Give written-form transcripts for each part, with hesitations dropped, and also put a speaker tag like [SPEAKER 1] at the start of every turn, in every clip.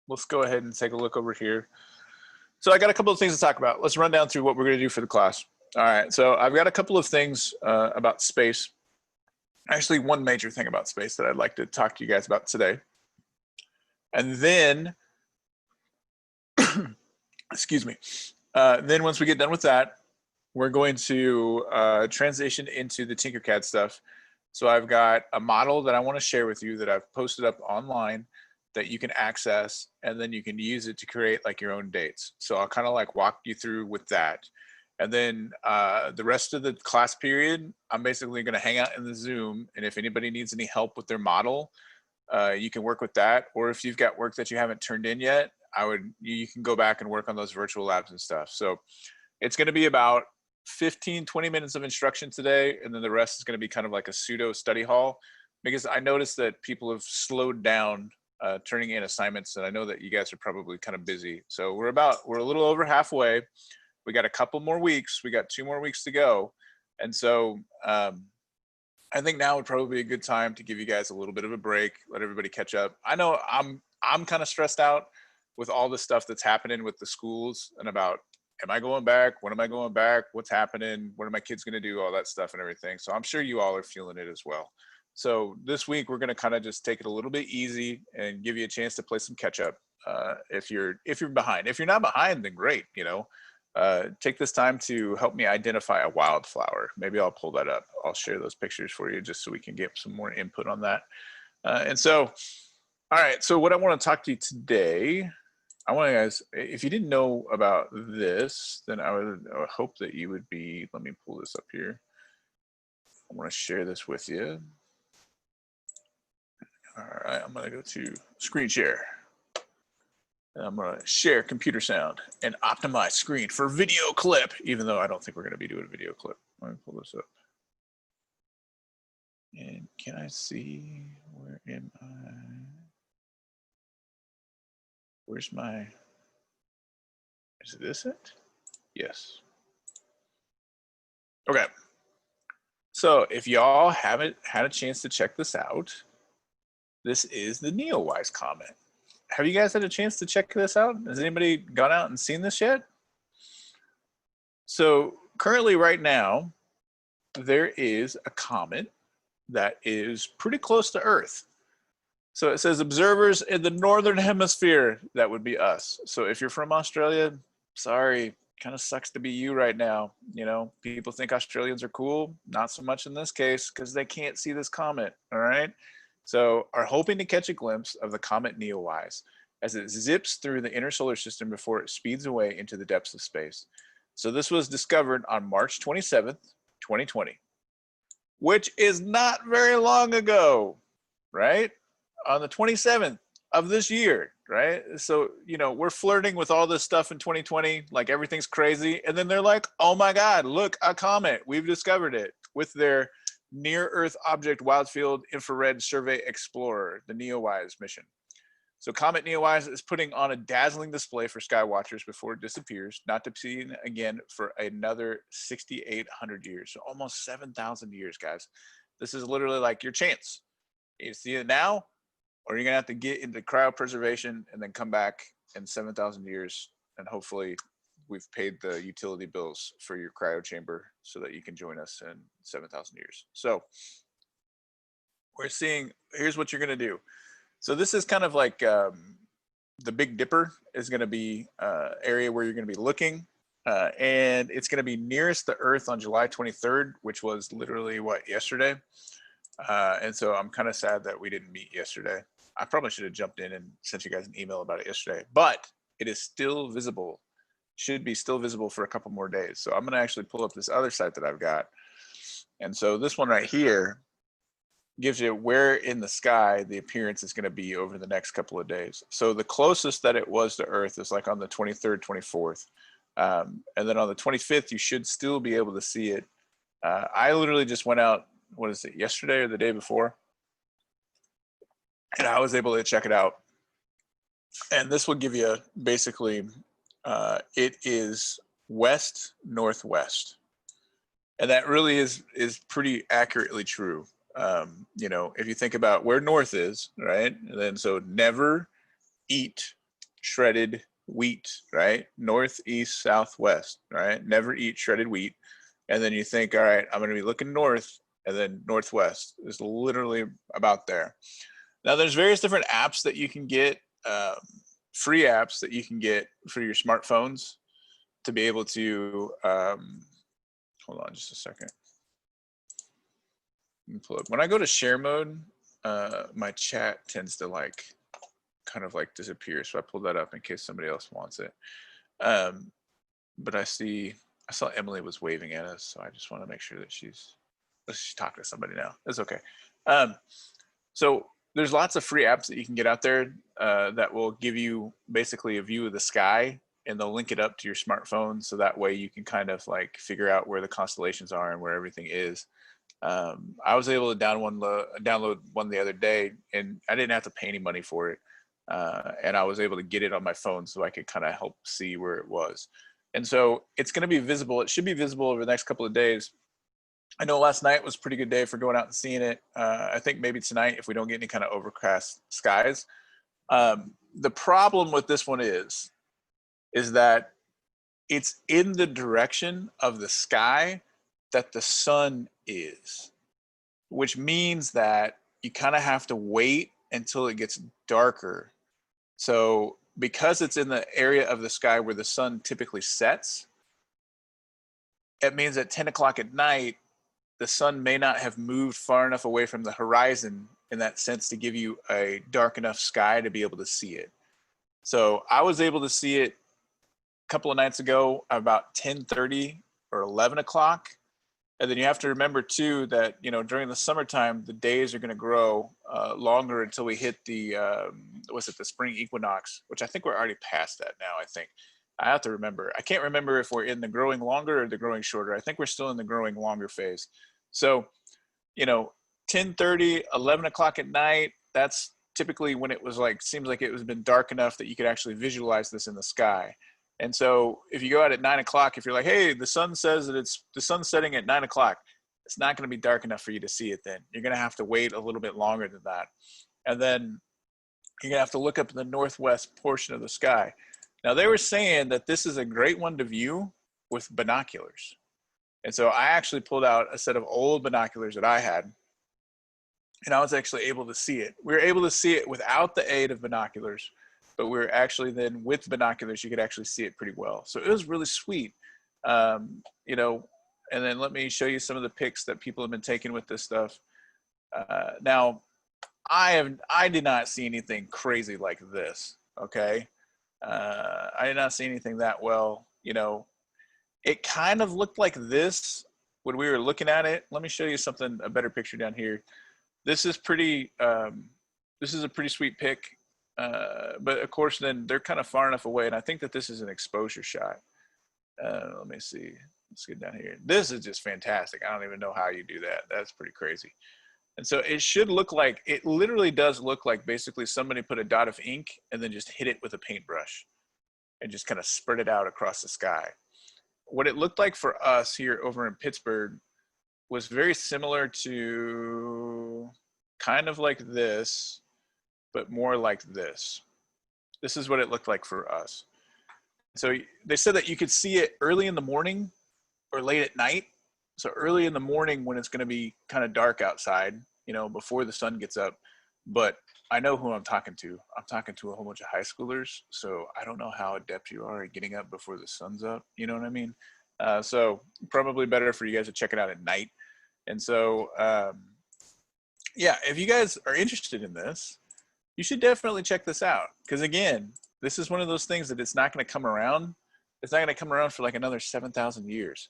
[SPEAKER 1] let's go ahead and take a look over here. So I got a couple of things to talk about. Let's run down through what we're going to do for the class. All right, so I've got a couple of things about space. Actually, one major thing about space that I'd like to talk to you guys about today. And then, excuse me, then once we get done with that, we're going to transition into the Tinkercad stuff. So I've got a model that I want to share with you that I've posted up online that you can access, and then you can use it to create like your own dates. So I'll kind of like walk you through with that. And then the rest of the class period, I'm basically going to hang out in the Zoom. And if anybody needs any help with their model, you can work with that. Or if you've got work that you haven't turned in yet, you can go back and work on those virtual labs and stuff. So it's going to be about 15-20 minutes of instruction today, and then the rest is going to be kind of like a pseudo study hall, because I noticed that people have slowed down turning in assignments, and I know that you guys are probably kind of busy. So we're a little over halfway. We got a couple more weeks. We got 2 more weeks to go, and so I think now would probably be a good time to give you guys a little bit of a break, let everybody catch up. I know I'm kind of stressed out with all the stuff that's happening with the schools and about, am I going back? When am I going back? What's happening? What are my kids going to do? All that stuff and everything. So I'm sure you all are feeling it as well. So this week we're going to kind of just take it a little bit easy and give you a chance to play some catch up. If you're behind, if you're not behind, then great. You know, take this time to help me identify a wildflower. Maybe I'll pull that up. I'll share those pictures for you just so we can get some more input on that. And so, all right. So what I want to talk to you today, I want you guys, if you didn't know about this, then I would hope that you would be, let me pull this up here. I want to share this with you. All right, I'm going to go to screen share. And I'm going to share computer sound and optimize screen for video clip, even though I don't think we're going to be doing a video clip. Let me pull this up. And can I see, where am I? Where's my, is this it? Yes. Okay. So if y'all haven't had a chance to check this out, this is the Neowise comment. Have you guys had a chance to check this out? Has anybody gone out and seen this yet? So currently right now, there is a comet that is pretty close to Earth. So it says observers in the northern hemisphere, that would be us. So if you're from Australia, sorry, kind of sucks to be you right now. You know, people think Australians are cool. Not so much in this case, because they can't see this comet, all right? So are hoping to catch a glimpse of the comet Neowise as it zips through the inner solar system before it speeds away into the depths of space. So this was discovered on March 27th, 2020, which is not very long ago, right? On the 27th of this year, right? So, you know, we're flirting with all this stuff in 2020, like everything's crazy. And then they're like, oh my God, look, a comet, we've discovered it, with their Near Earth Object Wide Field Infrared Survey Explorer, the Neowise mission. So Comet Neowise is putting on a dazzling display for sky watchers before it disappears, not to be seen again for another 6,800 years. So almost 7,000 years, guys. This is literally like your chance. You see it now, or you're gonna have to get into cryopreservation and then come back in 7,000 years, and hopefully we've paid the utility bills for your cryo chamber so that you can join us in 7,000 years. So we're seeing, here's what you're gonna do. So this is kind of like the Big Dipper is gonna be area where you're gonna be looking, and it's gonna be nearest the Earth on July 23rd, which was literally what, yesterday? And so I'm kind of sad that we didn't meet yesterday. I probably should have jumped in and sent you guys an email about it yesterday, but it is still visible, should be still visible for a couple more days. So I'm gonna actually pull up this other site that I've got. And so this one right here gives you where in the sky the appearance is gonna be over the next couple of days. So the closest that it was to Earth is like on the 23rd, 24th. And then on the 25th, you should still be able to see it. I literally just went out, what is it, yesterday or the day before? And I was able to check it out. And this will give you basically, it is west northwest. And that really is pretty accurately true. You know, if you think about where north is, right? And then so never eat shredded wheat, right? North, east, south, west, right? Never eat shredded wheat. And then you think, all right, I'm going to be looking north, and then northwest is literally about there. Now, there's various different apps that you can get, free apps that you can get for your smartphones to be able to, hold on just a second. When I go to share mode, my chat tends to like kind of like disappear. So I pulled that up in case somebody else wants it. But I saw Emily was waving at us, so I just want to make sure that she's talking to somebody now. That's okay. So there's lots of free apps that you can get out there that will give you basically a view of the sky, and they'll link it up to your smartphone, so that way you can kind of like figure out where the constellations are and where everything is. I was able to download one the other day, and I didn't have to pay any money for it. And I was able to get it on my phone so I could kind of help see where it was. And so it's going to be visible. It should be visible over the next couple of days. I know last night was a pretty good day for going out and seeing it. I think maybe tonight, if we don't get any kind of overcast skies. The problem with this one is that it's in the direction of the sky that the sun is, which means that you kind of have to wait until it gets darker. So because it's in the area of the sky where the sun typically sets, it means at 10 o'clock at night, the sun may not have moved far enough away from the horizon in that sense to give you a dark enough sky to be able to see it. So I was able to see it a couple of nights ago about 10:30 or 11 o'clock. And then you have to remember too that, you know, during the summertime, the days are going to grow longer until we hit the, the spring equinox, which I think we're already past that now, I think. I have to remember. I can't remember if we're in the growing longer or the growing shorter. I think we're still in the growing longer phase. So, you know, 10:30, 11 o'clock at night, that's typically when it was like, seems like it was been dark enough that you could actually visualize this in the sky. And so if you go out at 9 o'clock, if you're like, hey, the sun says that the sun's setting at 9 o'clock, it's not going to be dark enough for you to see it then. You're going to have to wait a little bit longer than that. And then you're going to have to look up in the northwest portion of the sky. Now, they were saying that this is a great one to view with binoculars. And so I actually pulled out a set of old binoculars that I had, and I was actually able to see it. We were able to see it without the aid of binoculars, but we were actually then with binoculars, you could actually see it pretty well. So it was really sweet. You know, and then let me show you some of the pics that people have been taking with this stuff. Now, I did not see anything crazy like this, okay? I did not see anything that well. You know, it kind of looked like this when we were looking at it. Let me show you something, a better picture down here. This is pretty, this is a pretty sweet pic. But of course, then they're kind of far enough away, and I think that this is an exposure shot. Let me see. Let's get down here. This is just fantastic. I don't even know how you do that. That's pretty crazy. And so it should look like, it literally does look like basically somebody put a dot of ink and then just hit it with a paintbrush and just kind of spread it out across the sky. What it looked like for us here over in Pittsburgh was very similar to kind of like this, but more like this. This is what it looked like for us. So they said that you could see it early in the morning or late at night. So early in the morning when it's going to be kind of dark outside, you know, before the sun gets up. But I know who I'm talking to. I'm talking to a whole bunch of high schoolers. So I don't know how adept you are at getting up before the sun's up. You know what I mean? So probably better for you guys to check it out at night. And so, yeah, if you guys are interested in this, you should definitely check this out. Because again, this is one of those things that it's not going to come around. It's not going to come around for like another 7,000 years.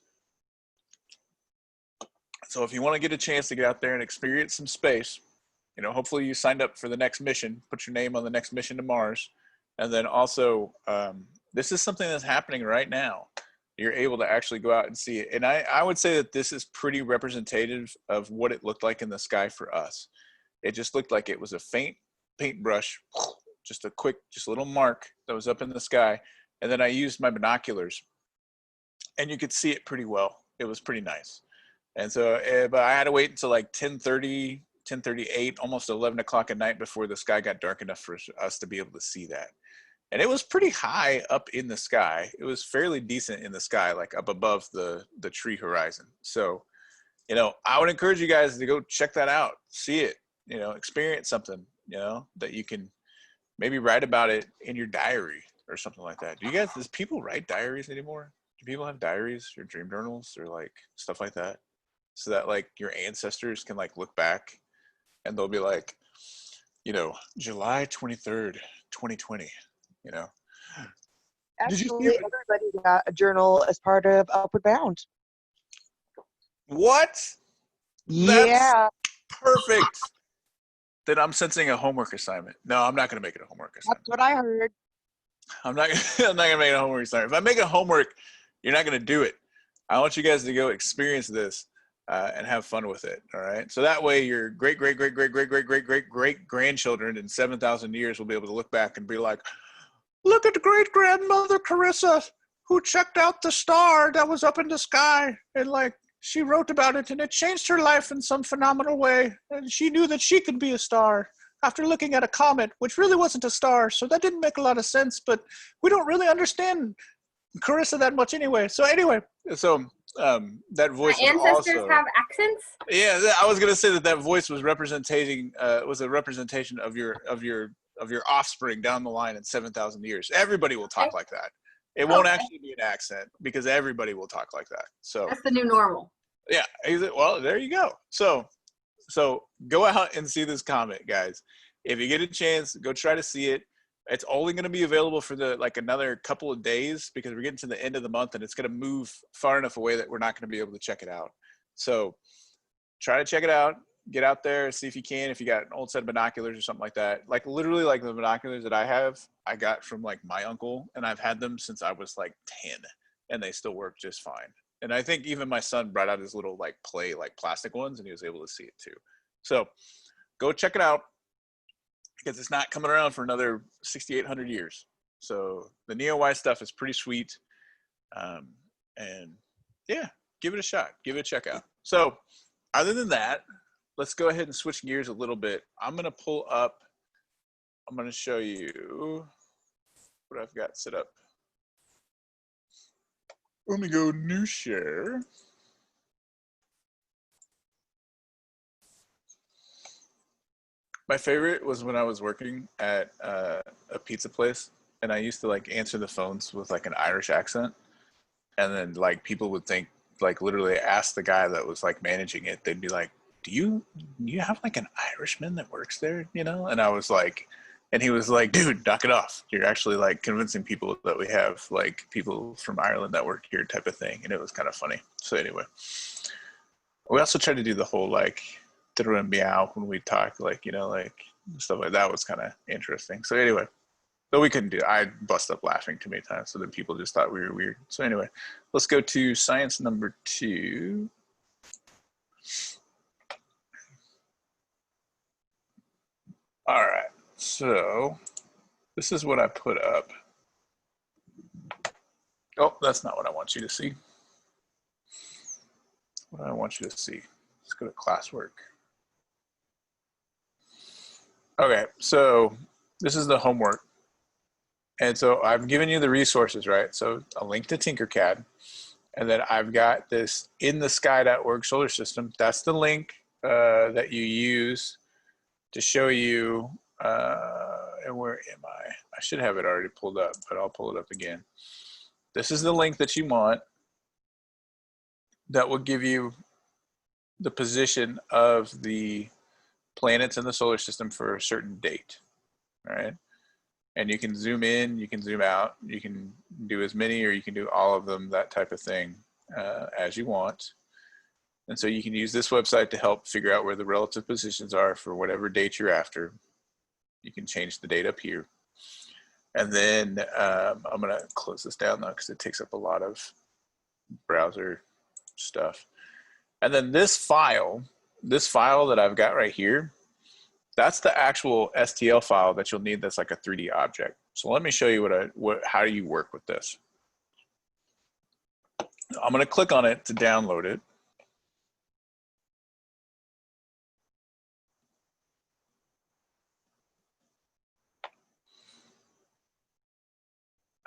[SPEAKER 1] So if you want to get a chance to get out there and experience some space, you know, hopefully you signed up for the next mission, put your name on the next mission to Mars. And then also, this is something that's happening right now. You're able to actually go out and see it. And I would say that this is pretty representative of what it looked like in the sky for us. It just looked like it was a faint paintbrush, just a quick, just a little mark that was up in the sky. And then I used my binoculars and you could see it pretty well. It was pretty nice. And so, but I had to wait until like 10:30, 10:38, almost 11 o'clock at night before the sky got dark enough for us to be able to see that. And it was pretty high up in the sky. It was fairly decent in the sky, like up above the tree horizon. So, you know, I would encourage you guys to go check that out, see it, you know, experience something, you know, that you can maybe write about it in your diary or something like that. Does people write diaries anymore? Do people have diaries or dream journals or like stuff like that? So that like your ancestors can like look back and they'll be like, you know, July 23rd, 2020, you know. Did you see
[SPEAKER 2] Actually, everybody got a journal as part of Upward Bound.
[SPEAKER 1] what? That's
[SPEAKER 2] Yeah,
[SPEAKER 1] perfect. Then I'm sensing a homework assignment. No, I'm not going to make it a homework assignment.
[SPEAKER 2] that's what I heard.
[SPEAKER 1] I'm not going to make it a homework assignment. If I make a homework, you're not going to do it. I want you guys to go experience this and have fun with it. All right. So that way, your great grandchildren in 7,000 years will be able to look back and be like, "Look at great grandmother Carissa, who checked out the star that was up in the sky, and like she wrote about it, and it changed her life in some phenomenal way. And she knew that she could be a star after looking at a comet, which really wasn't a star, so that didn't make a lot of sense. But we don't really understand Carissa that much anyway. So anyway, so that voice
[SPEAKER 3] My
[SPEAKER 1] was
[SPEAKER 3] ancestors
[SPEAKER 1] also
[SPEAKER 3] have accents.
[SPEAKER 1] yeah. I was gonna say that voice was representing was a representation of your offspring down the line in 7,000 years. Everybody will talk like that. It won't actually be an accent because everybody will talk like that. So
[SPEAKER 3] that's the new normal.
[SPEAKER 1] yeah. Well, there you go. So go out and see this comic, guys. If you get a chance, go try to see it. It's only going to be available for another couple of days because we're getting to the end of the month and it's going to move far enough away that we're not going to be able to check it out. So try to check it out. Get out there, see if you can. If you got an old set of binoculars or something like that, like literally like the binoculars that I have, I got from like my uncle, and I've had them since I was like 10, and they still work just fine. And I think even my son brought out his little like plastic ones, and he was able to see it too. So go check it out because it's not coming around for another 6,800 years. So the Neo-Y stuff is pretty sweet, and yeah, give it a shot. Give it a check out. So other than that, let's go ahead and switch gears a little bit. I'm going to show you what I've got set up. Let me go new share. My favorite was when I was working at a pizza place, and I used to like answer the phones with like an Irish accent, and then like people would think, like literally ask the guy that was like managing it, they'd be like, do you have like an Irishman that works there, you know? And I was like, and he was like, dude, knock it off. You're actually like convincing people that we have like people from Ireland that work here type of thing. And it was kind of funny. So anyway, we also tried to do the whole like throw and meow when we talk, like, you know, like stuff like that was kind of interesting. So anyway, but we couldn't do it. I bust up laughing too many times, so then people just thought we were weird. So anyway, let's go to science number 2. All right, so this is what I put up. Oh, that's not what I want you to see. What I want you to see. Let's go to Classwork. Okay, so this is the homework. And so I've given you the resources, right? So a link to Tinkercad. And then I've got this in the sky.org solar system. That's the link that you use to show you, and where am I? I should have it already pulled up, but I'll pull it up again. This is the link that you want that will give you the position of the planets in the solar system for a certain date, all right? And you can zoom in, you can zoom out, you can do as many or you can do all of them, that type of thing, as you want. And so you can use this website to help figure out where the relative positions are for whatever date you're after. You can change the date up here. And then I'm gonna close this down though because it takes up a lot of browser stuff. And then this file that I've got right here, that's the actual STL file that you'll need that's like a 3D object. So let me show you how you work with this. I'm gonna click on it to download it.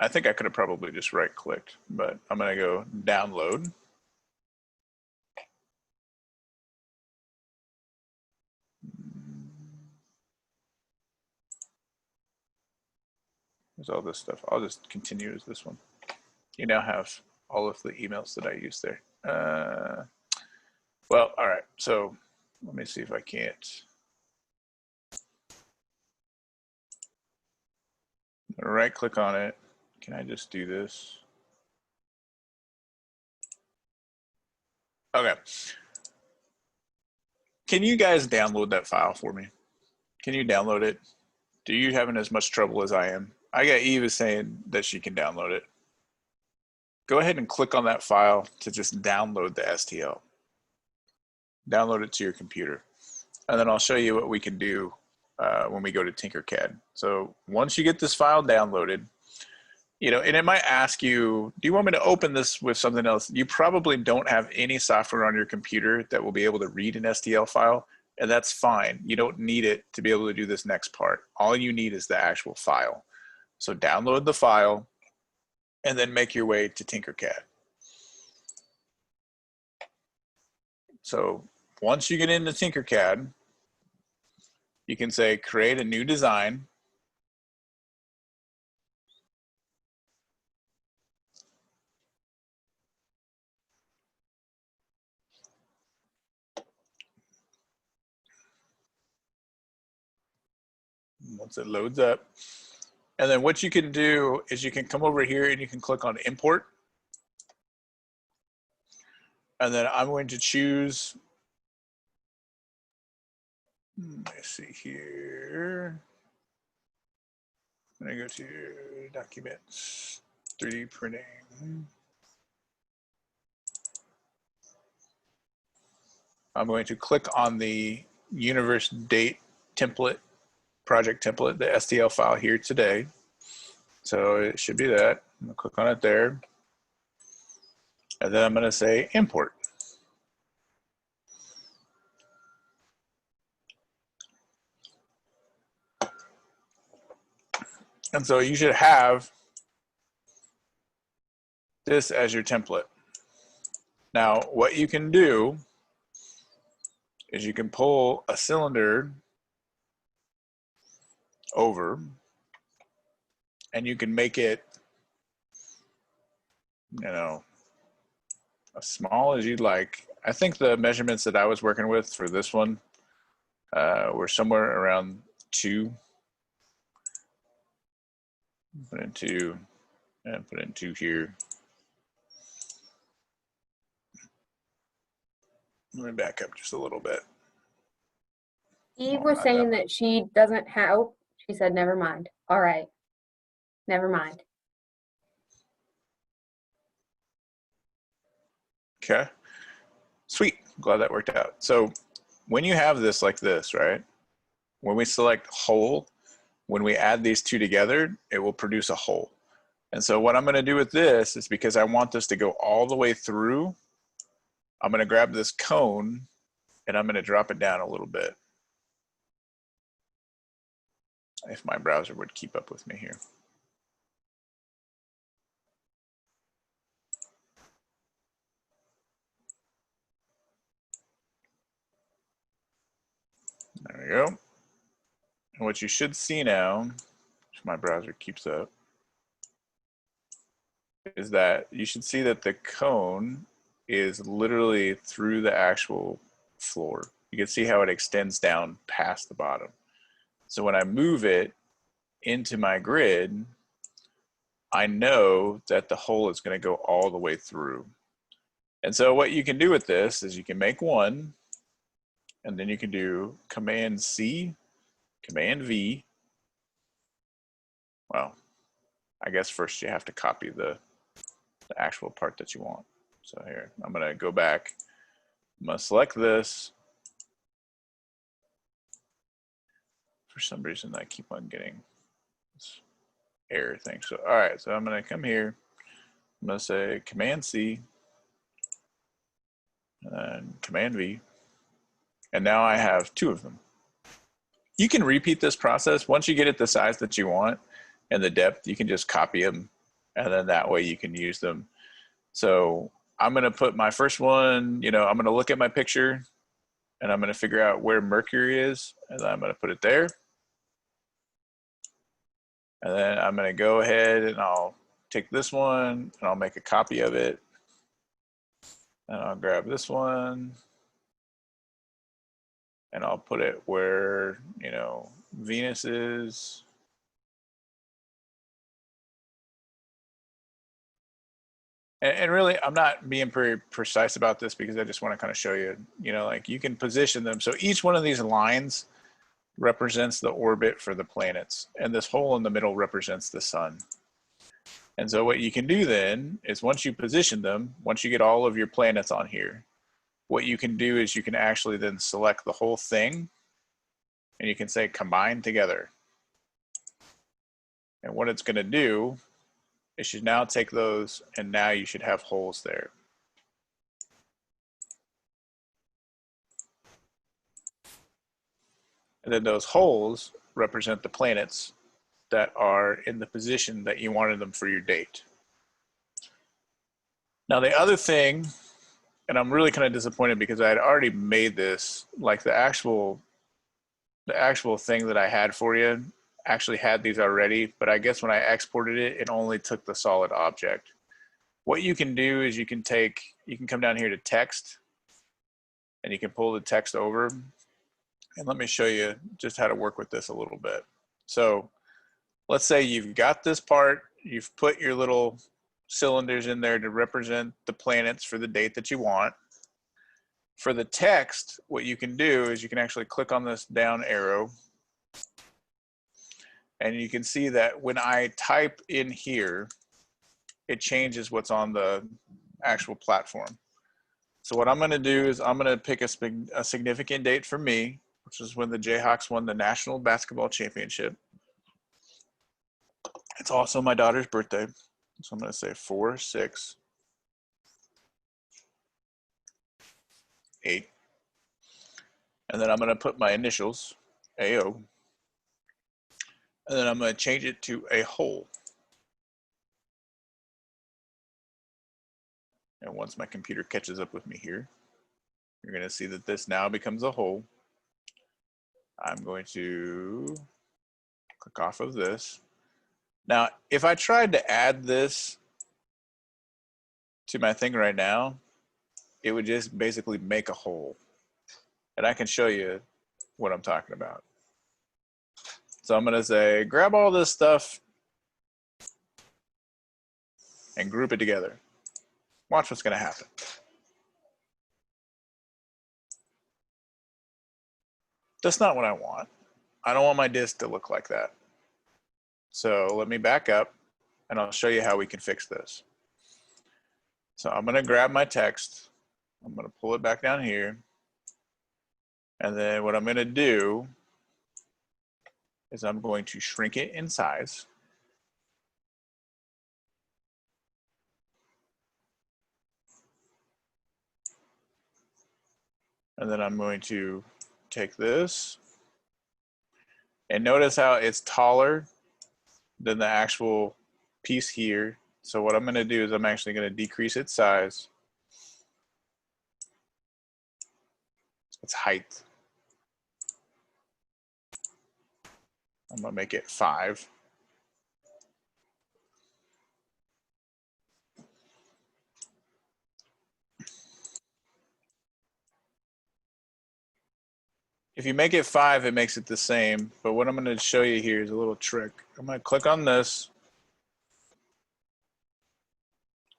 [SPEAKER 1] I think I could have probably just right clicked, but I'm going to go download. There's all this stuff. I'll just continue as this one. You now have all of the emails that I used there. Well, all right. So let me see if I can't. Right click on it. Can I just do this? Okay. Can you guys download that file for me? Can you download it? Do you having as much trouble as I am? I got Eva saying that she can download it. Go ahead and click on that file to just download the STL. Download it to your computer. And then I'll show you what we can do when we go to Tinkercad. So once you get this file downloaded, you know, and it might ask you, do you want me to open this with something else? You probably don't have any software on your computer that will be able to read an STL file, and that's fine. You don't need it to be able to do this next part. All you need is the actual file. So download the file and then make your way to Tinkercad. So once you get into Tinkercad, you can say create a new design. Once it loads up. And then what you can do is you can come over here and you can click on import. And then I'm going to choose, let me see here. I'm going to go to documents, 3D printing. I'm going to click on the universe date template, project template, the STL file here today. So it should be that. I'm going to click on it there. And then I'm going to say import. And so you should have this as your template. Now, what you can do is you can pull a cylinder over and you can make it, you know, as small as you'd like. I think the measurements that I was working with for this one were somewhere around 2. Put in 2 and put in 2 here. Let me back up just a little bit.
[SPEAKER 3] Eve was saying that she doesn't have, she said, never mind. All right. Never mind.
[SPEAKER 1] Okay. Sweet. Glad that worked out. So when you have this like this, right? When we select whole, when we add these two together, it will produce a whole. And so what I'm going to do with this is, because I want this to go all the way through, I'm going to grab this cone and I'm going to drop it down a little bit. If my browser would keep up with me here. There we go. And what you should see now, if my browser keeps up, is that you should see that the cone is literally through the actual floor. You can see how it extends down past the bottom. So when I move it into my grid, I know that the hole is going to go all the way through. And so what you can do with this is you can make one, and then you can do Command C, Command V. Well, I guess first you have to copy the actual part that you want. So here, I'm going to go back. I'm going to select this. For some reason, I keep on getting this error thing. So, all right, so I'm going to come here. I'm going to say Command C and Command V. And now I have 2 of them. You can repeat this process. Once you get it the size that you want and the depth, you can just copy them and then that way you can use them. So I'm going to put my first one, I'm going to look at my picture and I'm going to figure out where Mercury is, and then I'm going to put it there. And then I'm going to go ahead and I'll take this one and I'll make a copy of it. And I'll grab this one and I'll put it where, Venus is. And really, I'm not being very precise about this because I just want to kind of show you, like you can position them. So each one of these lines represents the orbit for the planets, and this hole in the middle represents the sun. And so what you can do then is once you position them, once you get all of your planets on here, what you can do is you can actually then select the whole thing and you can say combine together. And what it's going to do, it should now take those, and now you should have holes there. And then those holes represent the planets that are in the position that you wanted them for your date. Now the other thing, and I'm really kind of disappointed because I had already made this, like the actual thing that I had for you actually had these already, but I guess when I exported it, it only took the solid object. What you can do is you can come down here to text and you can pull the text over. And let me show you just how to work with this a little bit. So let's say you've got this part, you've put your little cylinders in there to represent the planets for the date that you want. For the text, what you can do is you can actually click on this down arrow. And you can see that when I type in here, it changes what's on the actual platform. So what I'm going to do is I'm going to pick a significant date for me, which is when the Jayhawks won the National Basketball Championship. It's also my daughter's birthday. So I'm going to say 4/6/8. And then I'm going to put my initials, AO. And then I'm going to change it to a hole. And once my computer catches up with me here, you're going to see that this now becomes a hole. I'm going to click off of this. Now, if I tried to add this to my thing right now, it would just basically make a hole. And I can show you what I'm talking about. So I'm going to say, grab all this stuff and group it together. Watch what's going to happen. That's not what I want. I don't want my disk to look like that. So let me back up and I'll show you how we can fix this. So I'm going to grab my text. I'm going to pull it back down here. And then what I'm going to do is I'm going to shrink it in size. And then I'm going to take this and notice how it's taller than the actual piece here. So what I'm going to do is I'm actually going to decrease its size, its height. I'm going to make it 5. If you make it 5, it makes it the same. But what I'm going to show you here is a little trick. I'm going to click on this.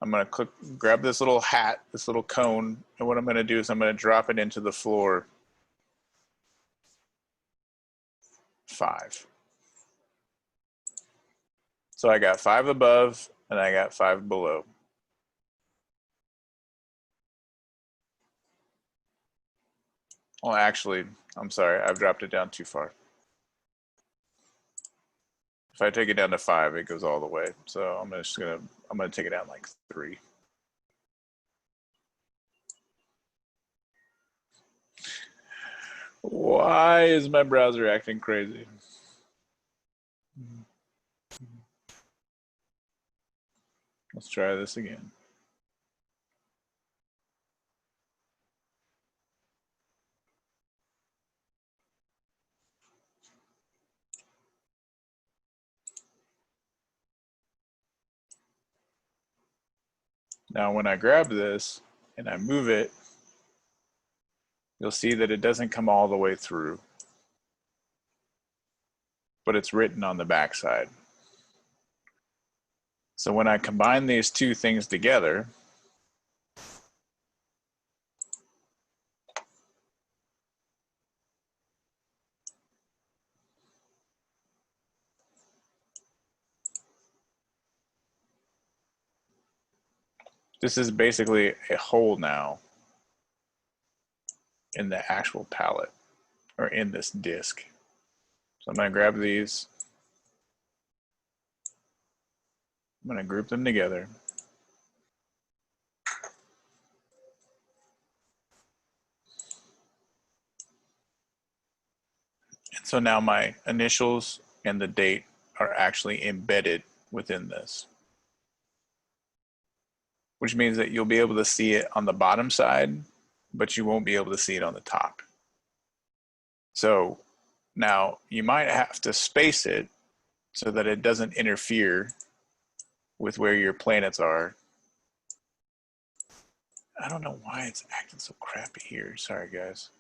[SPEAKER 1] I'm going to grab this little hat, this little cone. And what I'm going to do is I'm going to drop it into the floor 5. So I got 5 above and I got 5 below. Well, actually, I'm sorry, I've dropped it down too far. If I take it down to 5, it goes all the way. So I'm gonna take it down like 3. Why is my browser acting crazy? Let's try this again. Now, when I grab this and I move it, you'll see that it doesn't come all the way through, but it's written on the backside. So when I combine these two things together, this is basically a hole now in the actual palette, or in this disk. So I'm going to grab these. I'm going to group them together. And so now my initials and the date are actually embedded within this, which means that you'll be able to see it on the bottom side, but you won't be able to see it on the top. So now you might have to space it so that it doesn't interfere with where your planets are. I don't know why it's acting so crappy here. Sorry, guys.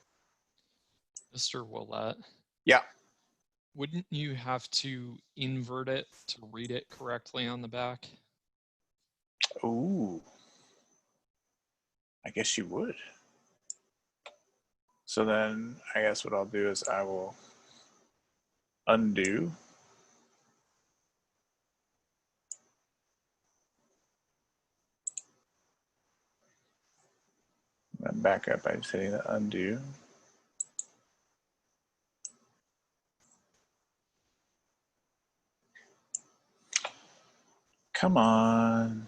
[SPEAKER 4] Mr. Willette,
[SPEAKER 1] Yeah.
[SPEAKER 4] wouldn't you have to invert it to read it correctly on the back?
[SPEAKER 1] Ooh. I guess you would. So then I guess what I'll do is I will undo. And back up by just hitting the undo. Come on.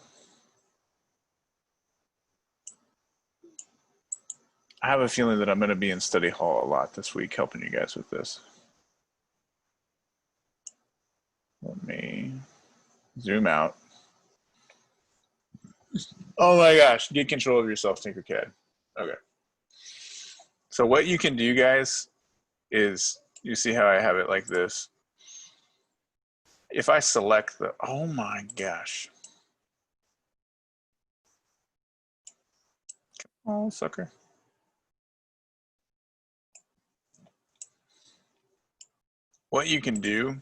[SPEAKER 1] I have a feeling that I'm going to be in study hall a lot this week helping you guys with this. Let me zoom out. Oh my gosh, get control of yourself, Tinkercad. Okay. So what you can do, guys, is you see how I have it like this. If I select the, oh my gosh. Oh, sucker. What you can do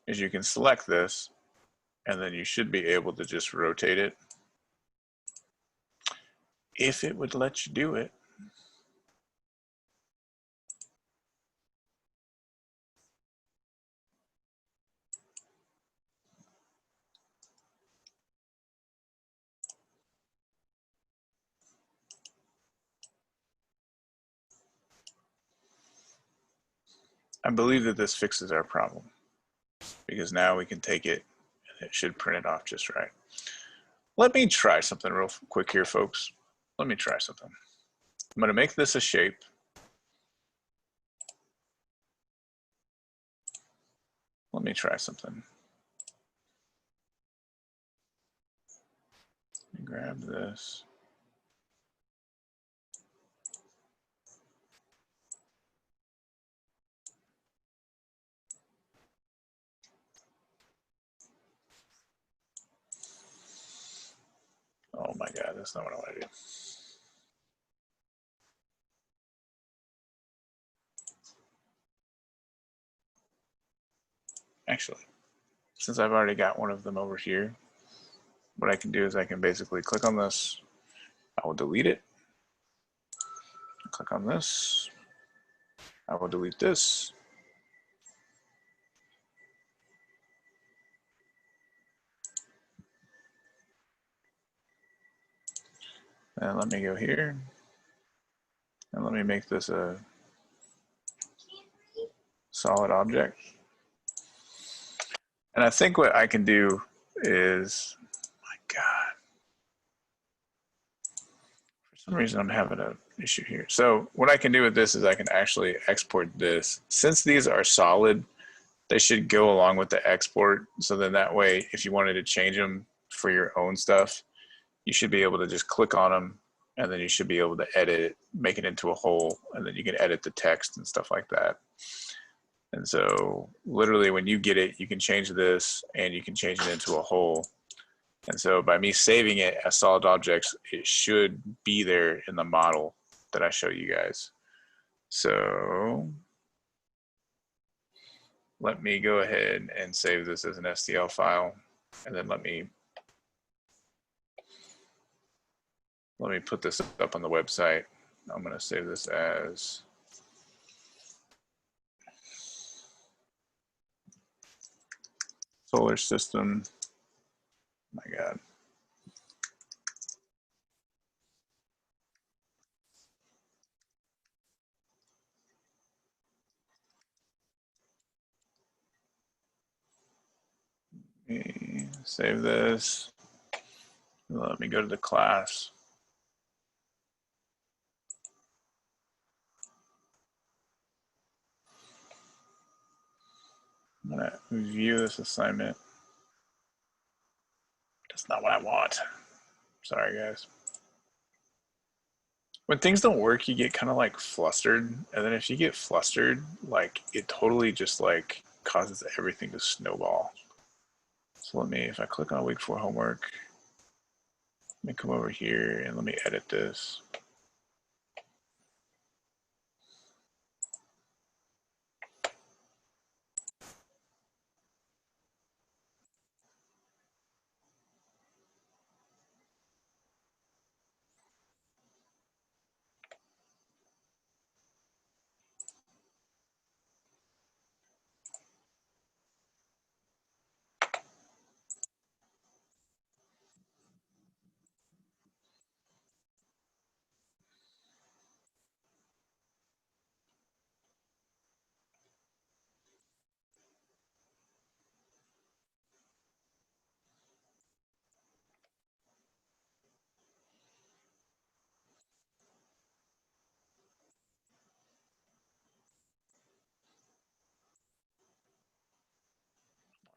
[SPEAKER 1] is you can select this, and then you should be able to just rotate it. If it would let you do it. I believe that this fixes our problem, because now we can take it and it should print it off just right. Let me try something real quick here, folks. Let me try something. I'm going to make this a shape. Let me try something. Let me grab this. Oh my God, that's not what I want to do. Actually, since I've already got one of them over here, what I can do is I can basically click on this. I will delete it. Click on this. I will delete this. And let me go here. And let me make this a solid object. And I think what I can do is, my God, for some reason I'm having an issue here. So what I can do with this is I can actually export this. Since these are solid, they should go along with the export. So then that way, if you wanted to change them for your own stuff, you should be able to just click on them, and then you should be able to edit it, make it into a whole, and then you can edit the text and stuff like that. And so literally when you get it, you can change this and you can change it into a whole. And so by me saving it as solid objects, it should be there in the model that I show you guys. So let me go ahead and save this as an Stl file, and then let me put this up on the website. I'm going to save this as solar system. My God. Save this. Let me go to the class. I'm going to view this assignment. That's not what I want. Sorry, guys. When things don't work, you get kind of like flustered. And then if you get flustered, like it totally just like causes everything to snowball. So let me, if I click on week 4 homework, let me come over here and let me edit this.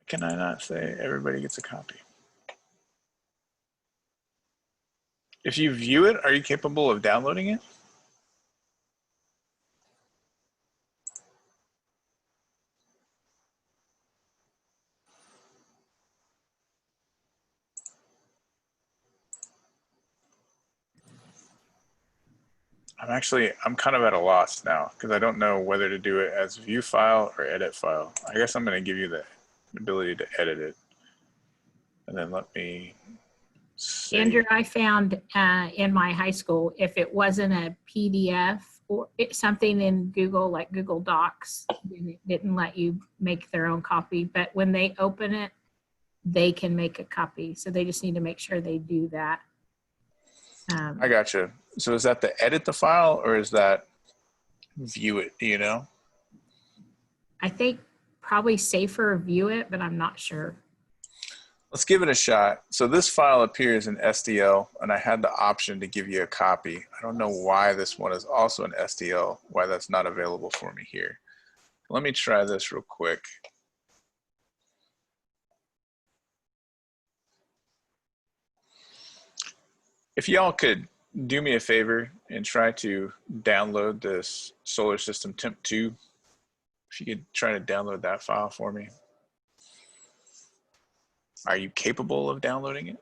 [SPEAKER 1] Can I not say everybody gets a copy? If you view it, are you capable of downloading it? I'm kind of at a loss now because I don't know whether to do it as view file or edit file. I guess I'm going to give you the ability to edit it. And then let me see.
[SPEAKER 5] Andrew, I found in my high school, if it wasn't a PDF or something in Google, like Google Docs, then it didn't let you make their own copy. But when they open it, they can make a copy. So they just need to make sure they do that.
[SPEAKER 1] I gotcha. So is that the edit the file or is that view it? Do you know?
[SPEAKER 5] I think probably safer view it, but I'm not sure.
[SPEAKER 1] Let's give it a shot. So this file appears in STL, and I had the option to give you a copy. I don't know why this one is also in STL, why that's not available for me here. Let me try this real quick. If y'all could do me a favor and try to download this Solar System Temp 2, if you could try to download that file for me. Are you capable of downloading it?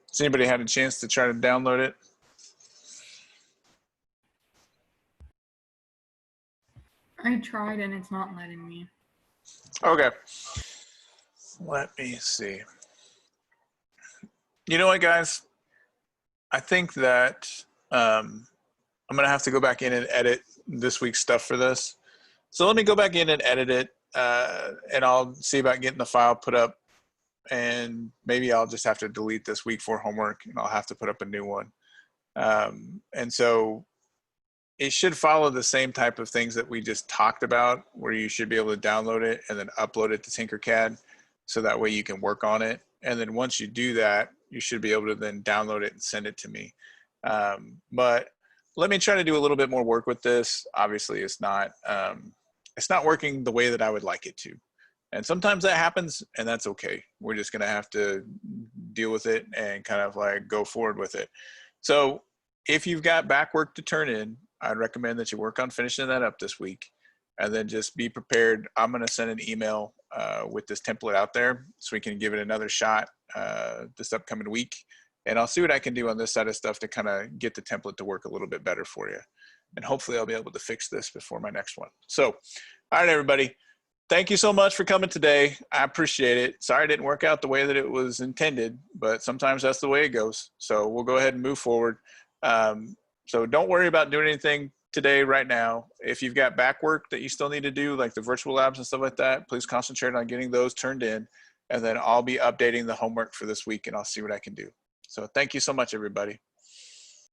[SPEAKER 1] Has anybody had a chance to try to download it?
[SPEAKER 6] I tried and it's not letting me.
[SPEAKER 1] Okay. Let me see. You know what, guys? I think that I'm going to have to go back in and edit this week's stuff for this. So let me go back in and edit it, and I'll see about getting the file put up, and maybe I'll just have to delete this week 4 homework and I'll have to put up a new one. And so it should follow the same type of things that we just talked about, where you should be able to download it and then upload it to Tinkercad, so that way you can work on it. And then once you do that, you should be able to then download it and send it to me. But let me try to do a little bit more work with this. Obviously, it's not working the way that I would like it to. And sometimes that happens, and that's okay. We're just going to have to deal with it and kind of like go forward with it. So if you've got back work to turn in, I'd recommend that you work on finishing that up this week, and then just be prepared. I'm going to send an email with this template out there so we can give it another shot this upcoming week. And I'll see what I can do on this side of stuff to kind of get the template to work a little bit better for you. And hopefully I'll be able to fix this before my next one. So, all right, everybody. Thank you so much for coming today. I appreciate it. Sorry it didn't work out the way that it was intended, but sometimes that's the way it goes. So we'll go ahead and move forward. So don't worry about doing anything today right now. If you've got back work that you still need to do, like the virtual labs and stuff like that, please concentrate on getting those turned in. And then I'll be updating the homework for this week, and I'll see what I can do. So thank you so much, everybody.